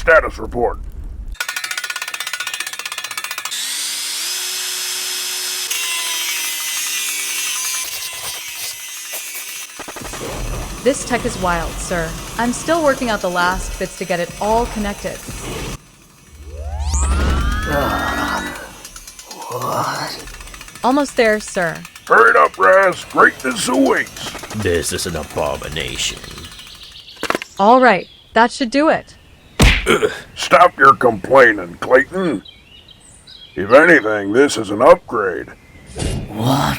status report. This tech is wild, sir. I'm still working out the last bits to get it all connected. What? Almost there, sir. Hurry it up, Raz. Greatness awaits. This is an abomination. All right, that should do it. Stop your complaining, Clayton. If anything, this is an upgrade. What?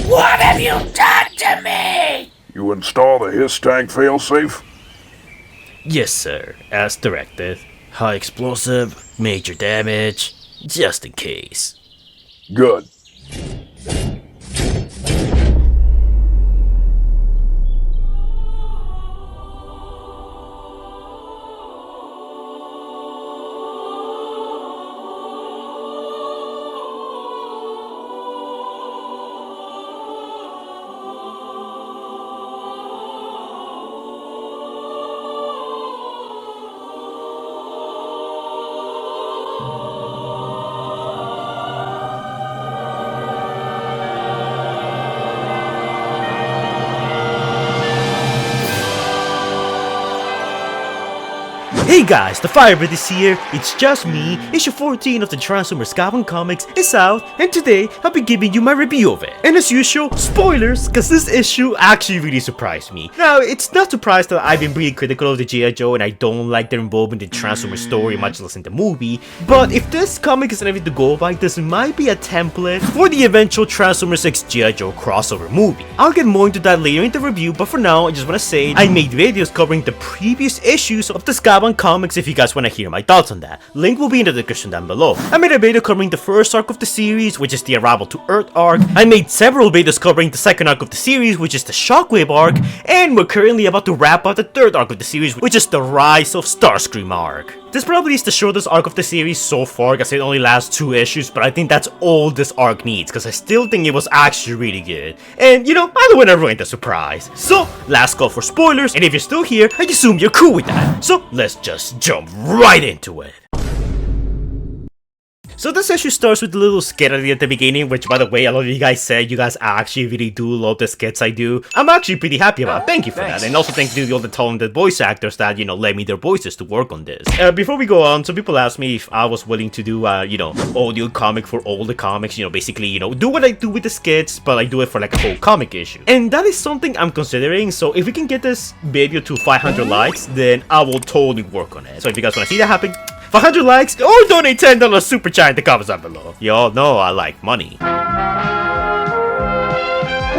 What have you done to me? You install the Hiss Tank failsafe? Yes, sir. As directed. High explosive, major damage, just in case. Good. Hey guys, the Firebird is here, it's just me. Issue 14 of the Transformers Skybound Comics is out, and today I'll be giving you my review of it. And as usual, spoilers, cause this issue actually really surprised me. Now, it's not surprised that I've been pretty critical of the G.I.Joe and I don't like their involvement in Transformers story, much less in the movie, but if this comic is anything to go by, this might be a template for the eventual Transformers X GI.Joe crossover movie. I'll get more into that later in the review, but for now, I just wanna say I made videos covering the previous issues of the Skybound Comics if you guys wanna hear my thoughts on that. Link will be in the description down below. I made a video covering the first arc of the series, which is the Arrival to Earth arc. I made several videos covering the second arc of the series, which is the Shockwave arc, and we're currently about to wrap up the third arc of the series, which is the Rise of Starscream Arc. This probably is the shortest arc of the series so far because it only lasts 2 issues, but I think that's all this arc needs because I still think it was actually really good. And you know, I don't want to ruin the surprise. So, last call for spoilers, and if you're still here, I assume you're cool with that. So, let's just jump right into it. So this issue starts with a little skit at the beginning, which by the way, a lot of you guys said you guys actually really do love the skits I do. I'm actually pretty happy about it. Thank you for that. And also thank you to all the talented voice actors that, you know, lent me their voices to work on this. Before we go on, some people asked me if I was willing to do, you know, audio comic for all the comics, you know, basically, you know, do what I do with the skits, but I do it for like a whole comic issue. And that is something I'm considering, so if we can get this video to 500 likes, then I will totally work on it. So if you guys want to see that happen, 500 likes or donate $10 super chat in the comments down below. Y'all know I like money.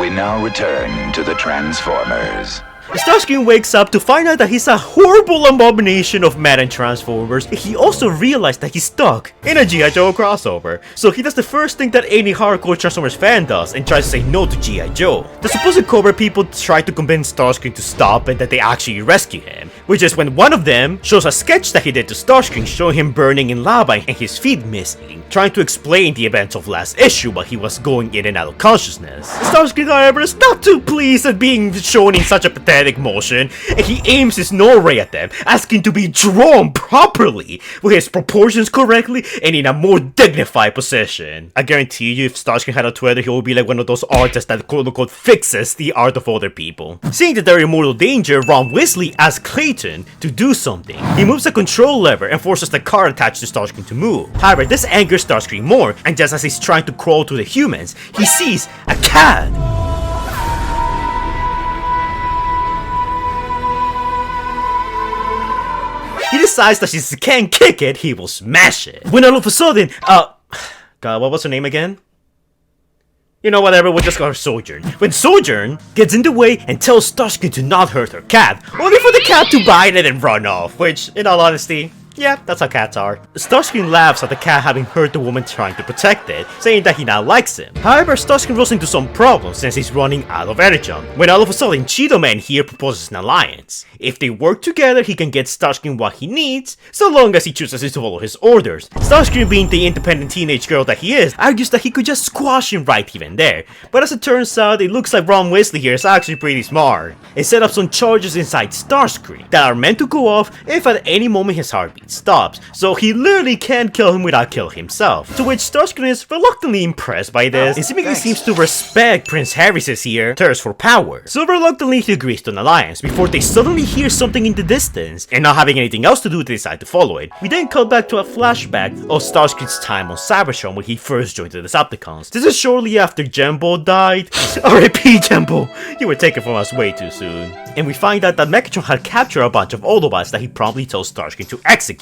We now return to the Transformers. Starscream wakes up to find out that he's a horrible abomination of man and Transformers. He also realized that he's stuck in a G.I.Joe crossover. So he does the first thing that any hardcore Transformers fan does and tries to say no to G.I. Joe. The supposed Cobra people try to convince Starscream to stop and that they actually rescue him. Which is when one of them shows a sketch that he did to Starscream showing him burning in lava and his feet missing, trying to explain the events of last issue while he was going in and out of consciousness. Starscream, however, is not too pleased at being shown in such a pathetic motion, and he aims his null ray at them, asking to be drawn properly, with his proportions correctly and in a more dignified position. I guarantee you, if Starscream had a Twitter, he would be like one of those artists that quote-unquote fixes the art of other people. Seeing that they're in mortal danger, Ron Weasley asks Clayton to do something. He moves a control lever and forces the car attached to Starscream to move. However, this angers Starscream more, and just as he's trying to crawl to the humans, he sees a cat. He decides that since he can't kick it, he will smash it. When all of a sudden, God, what was her name again? You know, whatever, we'll just call her Sojourn. When Sojourn gets in the way and tells Starscream to not hurt her cat, only for the cat to bite it and run off, which, in all honesty, Yeah, that's how cats are. Starscream laughs at the cat having hurt the woman trying to protect it, saying that he now likes him. However, Starscream runs into some problems since he's running out of energy, when all of a sudden Cheeto Man here proposes an alliance. If they work together, he can get Starscream what he needs, so long as he chooses to follow his orders. Starscream, being the independent teenage girl that he is, argues that he could just squash him right even there. But as it turns out, it looks like Ron Weasley here is actually pretty smart. It set up some charges inside Starscream that are meant to go off if at any moment his heartbeat stops, so he literally can't kill him without killing himself. To which Starscream is reluctantly impressed by this, and seemingly seems to respect Prince Harry's here thirst for power. So reluctantly he agrees to an alliance, before they suddenly hear something in the distance, and not having anything else to do, they decide to follow it. We then cut back to a flashback of Starscream's time on Cybertron when he first joined the Decepticons. This is shortly after Jumbo died. R.I.P. Jumbo, you were taken from us way too soon. And we find out that Megatron had captured a bunch of Autobots that he promptly tells Starscream to execute.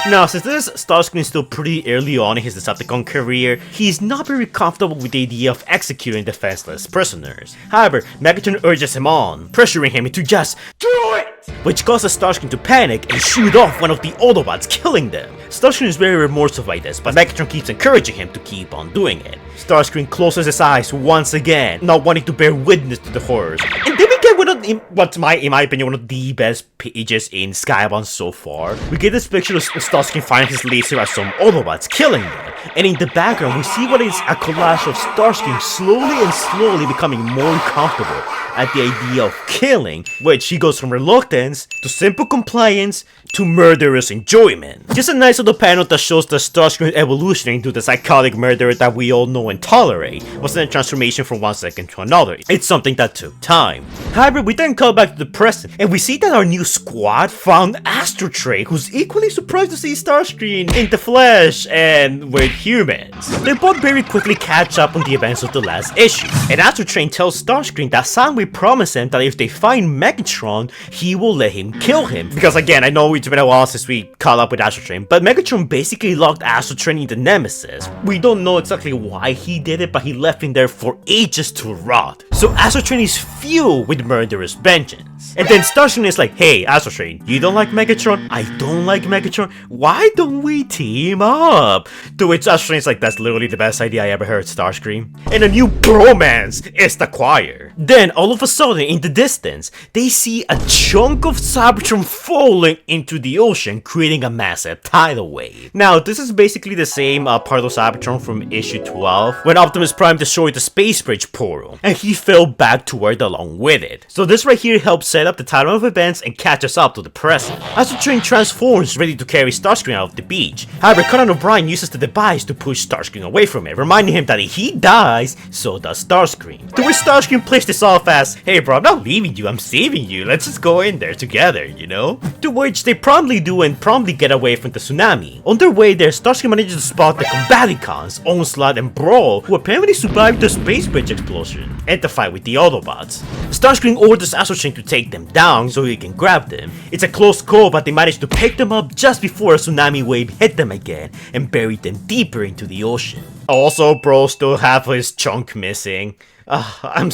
Now, since this Starscream is still pretty early on in his Decepticon career, he's not very comfortable with the idea of executing defenseless prisoners. However, Megatron urges him on, pressuring him to just do it! Which causes Starscream to panic and shoot off one of the Autobots, killing them. Starscream is very remorseful by this, but Megatron keeps encouraging him to keep on doing it. Starscream closes his eyes once again, not wanting to bear witness to the horrors. And then we get one of, in my opinion, one of the best pages in Skybound so far. We get this picture of Starscream firing his laser at some Autobots, killing them. And in the background, we see what is a collage of Starscream slowly becoming more comfortable at the idea of killing, which he goes from reluctance to simple compliance to murderous enjoyment. Just a nice little panel that shows the Starscream evolution into the psychotic murderer that we all know and tolerate. Wasn't a transformation from one second to another. It's something that took time. However, we then cut back to the present, and we see that our new squad found Astrotrain, who's equally surprised to see Starscream in the flesh and with humans. They both very quickly catch up on the events of the last issue, and Astrotrain tells Starscream that Soundwave promised him that if they find Megatron, he will let him kill him. Because again, I know it's been a while since we caught up with Astrotrain, but Megatron basically locked Astrotrain in the Nemesis. We don't know exactly why he did it, but he left him there for ages to rot. So Astrotrain is fueled with murderous vengeance. And then Starscream is like, hey Astrotrain, you don't like Megatron? I don't like Megatron. Why don't we team up? To which Astrotrain is like, that's literally the best idea I ever heard, Starscream. And a new bromance is the choir. Then all of a sudden, in the distance, they see a chunk of Cybertron falling into the ocean, creating a massive tidal wave. Now, this is basically the same part of Cybertron from issue 12, when Optimus Prime destroyed the space bridge portal, and he fell back to Earth along with it. So this right here helps set up the timeline of events and catches up to the present. Astrotrain transforms, ready to carry Starscream out of the beach. However, Conan O'Brien uses the device to push Starscream away from it, reminding him that if he dies, so does Starscream. To which Starscream plays this off as, hey bro, I'm not leaving you, I'm saving you, let's just go in there together, you know? To which they promptly do and promptly get away from the tsunami. On their way there, Starscream manages to spot the Combaticons, Onslaught and Brawl, who apparently survived the space bridge explosion, and the fight with the Autobots. Starscream orders Astrotrain to take them down so he can grab them. It's a close call, but they manage to pick them up just before a tsunami wave hit them again and buried them deeper into the ocean. Also, Brawl still have his chunk missing. I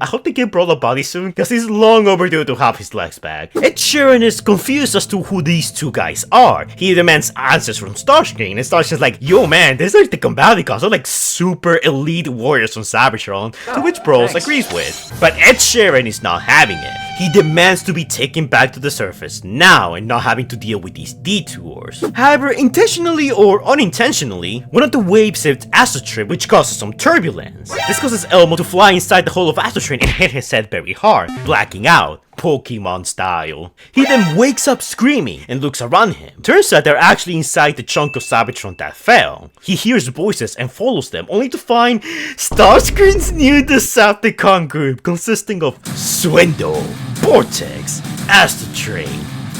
hope they give Brawl a body soon, because he's long overdue to have his legs back. Ed Sheeran is confused as to who these two guys are. He demands answers from Starscream, and Starscream's like, yo man, these are the Combaticons, they're like super elite warriors from Cybertron, to which Brawl agrees with. But Ed Sheeran is not having it. He demands to be taken back to the surface now and not having to deal with these detours. However, intentionally or unintentionally, one of the waves hits Astrotrain, which causes some turbulence. This causes Elmo to fly inside the hull of Astrotrain and hit his head very hard, blacking out, Pokemon style. He then wakes up screaming and looks around him. Turns out they're actually inside the chunk of Cybertron that fell. He hears voices and follows them, only to find Starscream's new Decepticon group consisting of Swindle, Vortex, Astrotrain,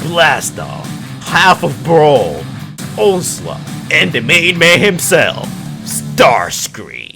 Blastoff, half of Brawl, Onslaught, and the main man himself, Starscream.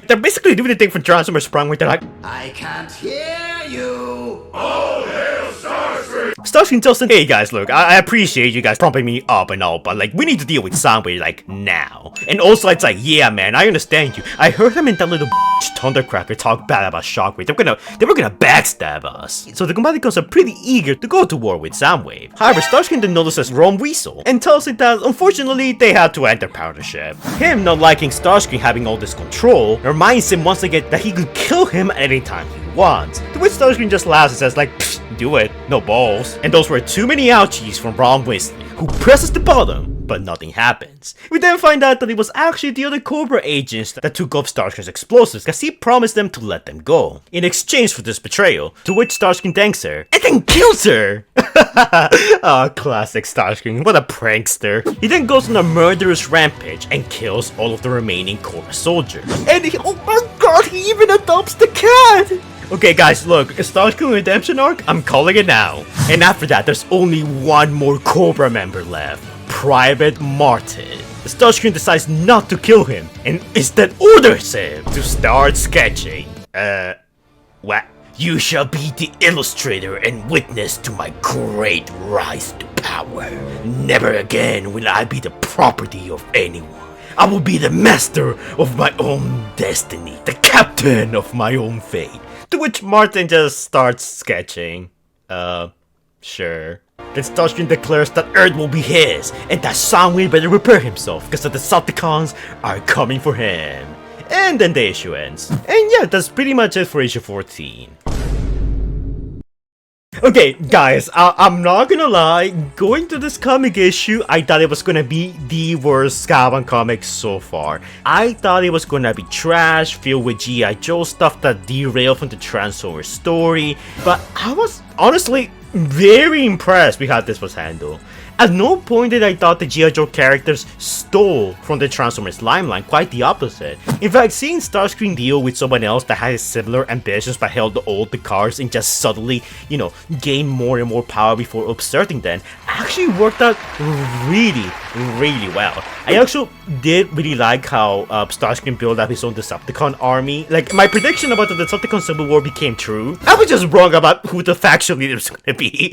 They're basically doing the thing from Transformers Prime where they're like, I can't hear you! All hail Starscream! Starscream tells them, hey guys, look, I appreciate you guys prompting me up and all, but like, we need to deal with Soundwave, like, now. And also, it's like, yeah, man, I understand you. I heard him and that little Thundercracker talk bad about Shockwave. They were gonna backstab us. So the Combaticons are pretty eager to go to war with Soundwave. However, Starscream then notices Ron Weasel and tells it that, unfortunately, they had to enter partnership. Him not liking Starscream having all this control reminds him once again that he could kill him at any time he wants. To which Starscream just laughs and says like, do it, no balls. And those were too many ouchies from Ron Weasley, who presses the button, but nothing happens. We then find out that it was actually the other Cobra agents that took off Starscream's explosives because he promised them to let them go in exchange for this betrayal, to which Starscream thanks her and then kills her. Oh, classic Starscream, what a prankster. He then goes on a murderous rampage and kills all of the remaining Cobra soldiers. And oh my god, he even adopts the cat! Okay guys, look, Starscream Redemption Arc, I'm calling it now. And after that, there's only one more Cobra member left, Private Martin. Starscream decides not to kill him, and instead orders him to start sketching. What? You shall be the illustrator and witness to my great rise to power. Never again will I be the property of anyone. I will be the master of my own destiny, the captain of my own fate. To which Martin just starts sketching. Sure. Then Starscream declares that Earth will be his, and that Soundwave better prepare himself, because the Decepticons are coming for him. And then the issue ends. And yeah, that's pretty much it for issue 14. Okay, guys, I'm not gonna lie, going to this comic issue, I thought it was gonna be the worst Skybound comic so far. I thought it was gonna be trash, filled with G.I.Joe stuff that derailed from the Transformers story, but I was honestly very impressed with how this was handled. At no point did I thought the G.I.Joe characters stole from the Transformers limelight, quite the opposite. In fact, seeing Starscream deal with someone else that has similar ambitions but held all the cards and just subtly, you know, gain more and more power before upsetting them, actually worked out really well. I also did really like how Starscream built up his own Decepticon army. Like, my prediction about the Decepticon Civil War became true. I was just wrong about who the faction leader was gonna be.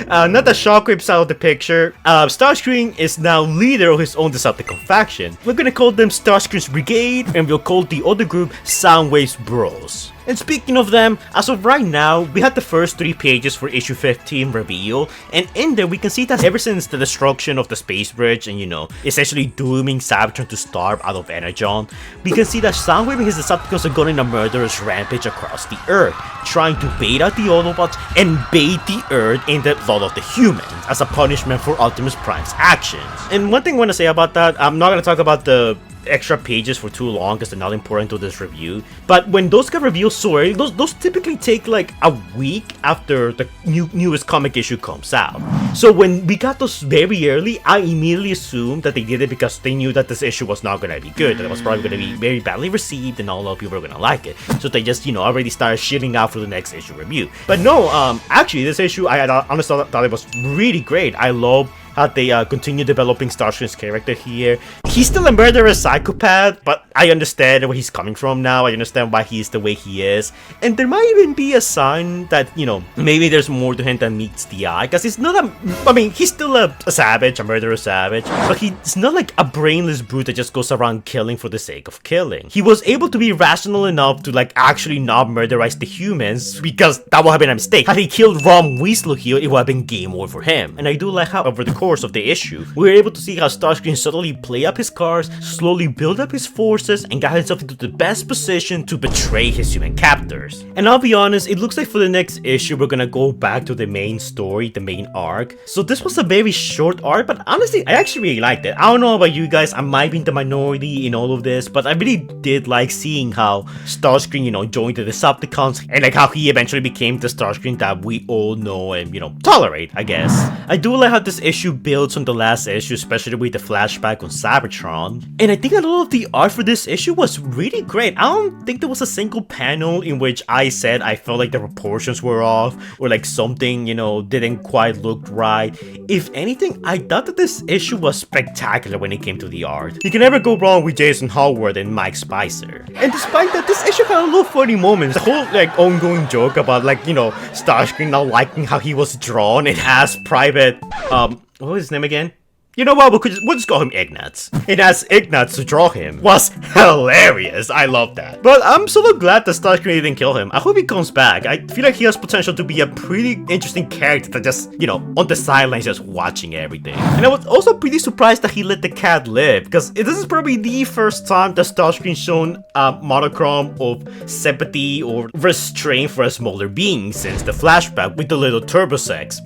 Not that Shockwave's out of the picture. Starscream is now leader of his own Decepticon faction. We're gonna call them Starscream's Brigade, and we'll call the other group Soundwave's Bros. And speaking of them, as of right now, we had the first 3 pages for issue 15 reveal, and in there we can see that ever since the destruction of the space bridge and, you know, essentially dooming Cybertron to starve out of Energon, we can see that Soundwave and his Decepticons are going on a murderous rampage across the Earth, trying to bait out the Autobots and bathe the Earth in the blood of the humans as a punishment for Optimus Prime's actions. And one thing I want to say about that, I'm not going to talk about the extra pages for too long because they're not important to this review, but when those get revealed so early, those typically take like a week after the newest comic issue comes out. So when we got those very early, I immediately assumed that they did it because they knew that this issue was not gonna be good, that it was probably gonna be very badly received and all of people were gonna like it, so they just, you know, already started shitting out for the next issue review. But no, actually this issue I honestly thought it was really great. I love how they continue developing Starscream's character here. He's still a murderous psychopath, but I understand where he's coming from now. I understand why he's the way he is. And there might even be a sign that, you know, maybe there's more to him than meets the eye. Because he's not I mean, he's still a savage, a murderous savage. But he's not like a brainless brute that just goes around killing for the sake of killing. He was able to be rational enough to like actually not murderize the humans, because that would have been a mistake. Had he killed Ron Weasel here, it would have been game over for him. And I do like how over the course of the issue, we were able to see how Starscream subtly play up his cards, slowly build up his forces, and got himself into the best position to betray his human captors. And I'll be honest, it looks like for the next issue we're gonna go back to the main story, the main arc. So this was a very short arc, but honestly I actually really liked it. I don't know about you guys, I might be in the minority in all of this, but I really did like seeing how Starscream, you know, joined the Decepticons, and like how he eventually became the Starscream that we all know and, you know, tolerate, I guess. I do like how this issue builds on the last issue, especially with the flashback on Cybertron. And I think a lot of the art for this issue was really great. I don't think there was a single panel in which I said I felt like the proportions were off or like something, didn't quite look right. If anything, I thought that this issue was spectacular when it came to the art. You can never go wrong with Jason Howard and Mike Spicer. And despite that, this issue had a little funny moments. The whole ongoing joke about Starscream not liking how he was drawn. It has Private what was his name again? You know what, we'll just call him Ignatz. It has Ignatz to draw him. Was hilarious. I love that. But I'm so glad that Starscream didn't kill him. I hope he comes back. I feel like he has potential to be a pretty interesting character that just, on the sidelines just watching everything. And I was also pretty surprised that he let the cat live, because this is probably the first time that Starscream shown a monochrome of sympathy or restraint for a smaller being since the flashback with the little Turbosex.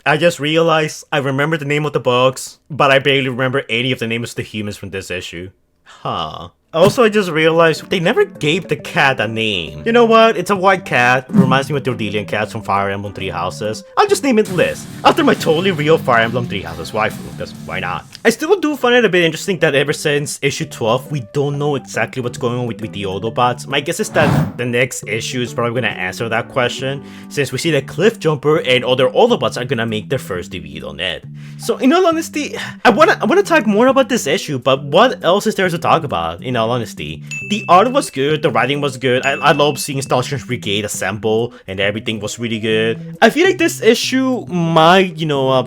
I just realized I remember the name of the bugs, but I barely remember any of the names of the humans from this issue. Huh. Also, I just realized they never gave the cat a name. You know what? It's a white cat. It reminds me of the Ordelian cats from Fire Emblem Three Houses. I'll just name it Liz, after my totally real Fire Emblem Three Houses waifu, because why not? I still do find it a bit interesting that ever since issue 12, we don't know exactly what's going on with the Autobots. My guess is that the next issue is probably going to answer that question, since we see that Cliffjumper and other Autobots are going to make their first debut on it. So in all honesty, I wanna talk more about this issue, but what else is there to talk about? In all honesty, the art was good, the writing was good. I love seeing Starscream's brigade assemble, and everything was really good. I feel like this issue might,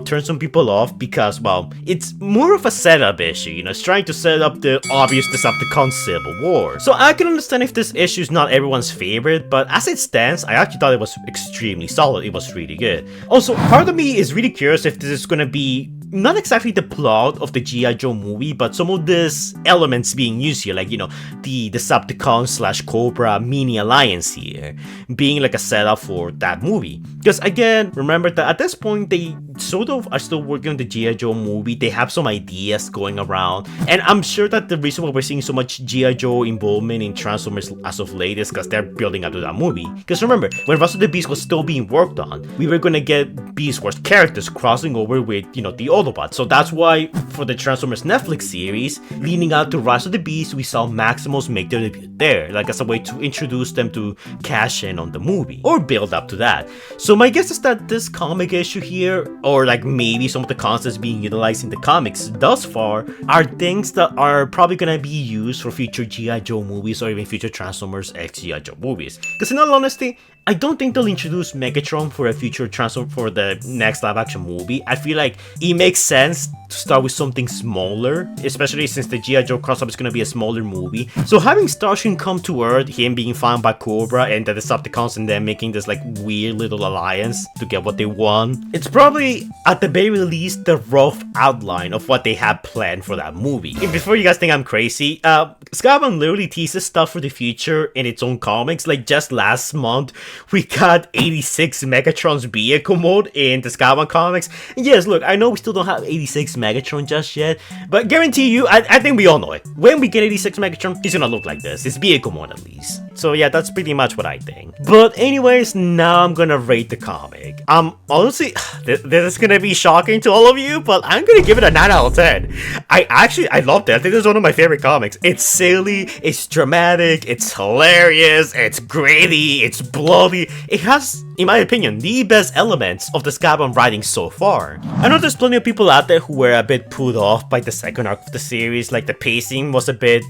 turn some people off because, well, it's more of a setup issue. It's trying to set up the obvious Decepticon civil war. So I can understand if this issue is not everyone's favorite, but as it stands, I actually thought it was extremely solid. It was really good. Also, part of me is really curious if this is gonna be not exactly the plot of the G.I.Joe movie, but some of these elements being used here, like, the Decepticon / Cobra mini alliance here, being like a setup for that movie. Because again, remember that at this point, they sort of are still working on the G.I.Joe movie. They have some ideas going around, and I'm sure that the reason why we're seeing so much G.I.Joe involvement in Transformers as of late is because they're building up to that movie. Because remember, when Rise of the Beast was still being worked on, we were gonna get Beast Wars characters crossing over with, the Autobots. So that's why for the Transformers Netflix series, leading out to Rise of the Beast, we saw Maximals make their debut there, like as a way to introduce them to cash in on the movie, or build up to that. So my guess is that this comic issue here, or like maybe some of the concepts being utilized in the comics thus far, are things that are probably gonna be used for future G.I. Joe movies or even future Transformers X GI.Joe movies. Because in all honesty, I don't think they'll introduce Megatron for a future for the next live action movie. I feel like it makes sense to start with something smaller, especially since the G.I. Joe crossover is going to be a smaller movie. So having Starscream come to Earth, him being found by Cobra and the Decepticons, and then making this like weird little alliance to get what they want, it's probably at the very least the rough outline of what they have planned for that movie. And before you guys think I'm crazy, Skybound literally teases stuff for the future in its own comics. Like just last month, we got 86 Megatron's vehicle mode in the Skybound comics. And yes, look, I know we still don't have 86 Megatron just yet, but guarantee you, I think we all know it. When we get 86 Megatron, he's gonna look like this. It's vehicle mode at least. So yeah, that's pretty much what I think. But anyways, now I'm gonna rate the comic. Honestly, this is gonna be shocking to all of you, but I'm gonna give it a 9 out of 10. I loved it. I think this is one of my favorite comics. It's silly, it's dramatic, it's hilarious, it's gritty, it's bloody. It has, in my opinion, the best elements of the Skybound writing so far. I know there's plenty of people out there who were a bit put off by the second arc of the series, like the pacing was a bit,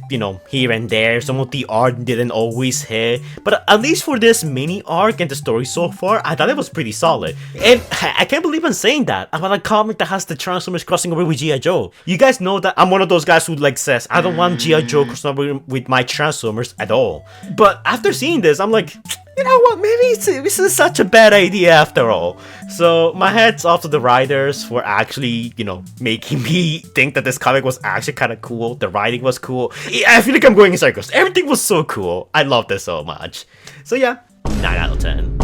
here and there, some of the art didn't always hit, but at least for this mini arc and the story so far, I thought it was pretty solid. And I can't believe I'm saying that about a comic that has the Transformers crossing over with G.I. Joe. You guys know that I'm one of those guys who says, I don't want G.I. Joe crossing over with my Transformers at all. But after seeing this, I'm like, you know what, maybe this is such a bad idea after all. So my head's off to the writers for actually, making me think that this comic was actually kind of cool. The writing was cool. I feel like I'm going in circles. Everything was so cool. I love this so much. So yeah, 9 out of 10.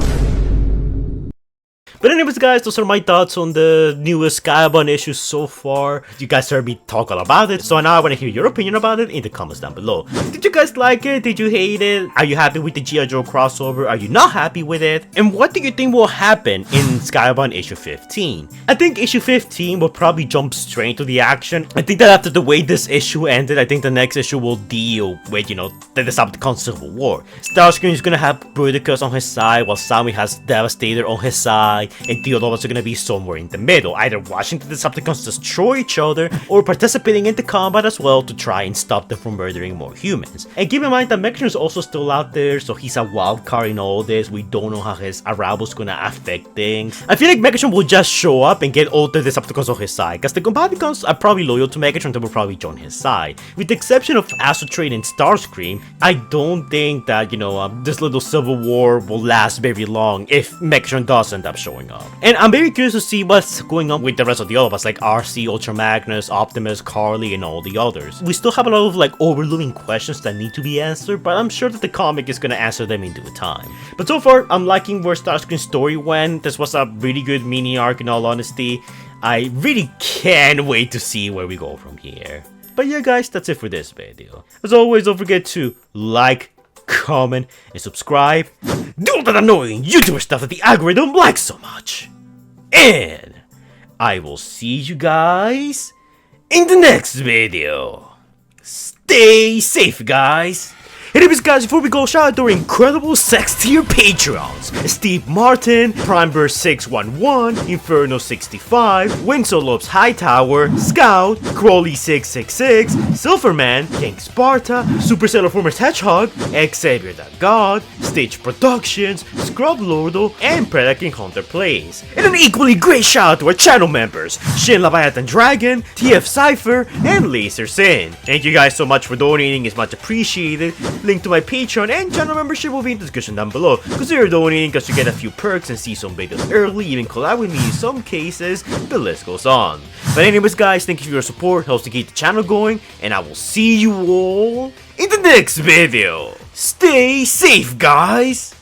But anyways guys, those are my thoughts on the newest Skybound issue so far. You guys heard me talk all about it, so now I want to hear your opinion about it in the comments down below. Did you guys like it? Did you hate it? Are you happy with the G.I. Joe crossover? Are you not happy with it? And what do you think will happen in Skybound issue 15? I think issue 15 will probably jump straight to the action. I think that after the way this issue ended, I think the next issue will deal with, you know, the Decepticon Civil War. Starscream is gonna have Bruticus on his side, while Sammy has Devastator on his side, and the other ones are gonna be somewhere in the middle, either watching the Decepticons destroy each other, or participating in the combat as well to try and stop them from murdering more humans. And keep in mind that Megatron is also still out there, so he's a wild card in all this. We don't know how his arrival is gonna affect things. I feel like Megatron will just show up and get all the Decepticons on his side, because the Combaticons are probably loyal to Megatron, that will probably join his side. With the exception of Astrotrain and Starscream, I don't think that, you know, this little civil war will last very long if Megatron does end up showing up. And I'm very curious to see what's going on with the rest of the other of us, like RC, Ultra Magnus, Optimus, Carly, and all the others. We still have a lot of like overlooming questions that need to be answered, but I'm sure that the comic is gonna answer them in due time. But so far, I'm liking where Starscream's story went. This was a really good mini arc in all honesty. I really can't wait to see where we go from here. But yeah guys, that's it for this video. As always, don't forget to like, comment, and subscribe. Do all that annoying YouTuber stuff that the algorithm likes so much. And I will see you guys in the next video. Stay safe, guys. Anyways guys, before we go, shout out to our incredible sex tier Patreons: Steve Martin, Primeburst611, Inferno65, Winsolops Hightower, Scout, Crowley666, Silverman, King Sparta, Super Transformers Hedgehog, Xavier the God, Stitch Productions, Scrub Lordo, and Predaking Hunter Plays. And an equally great shout out to our channel members: Shin Leviathan Dragon, TF Cypher, and Laser Sin. Thank you guys so much for donating, it's much appreciated. Link to my Patreon and channel membership will be in the description down below. Consider donating because you get a few perks and see some videos early, even collab with me in some cases, the list goes on. But anyways guys, thank you for your support, helps to keep the channel going, and I will see you all in the next video. Stay safe guys!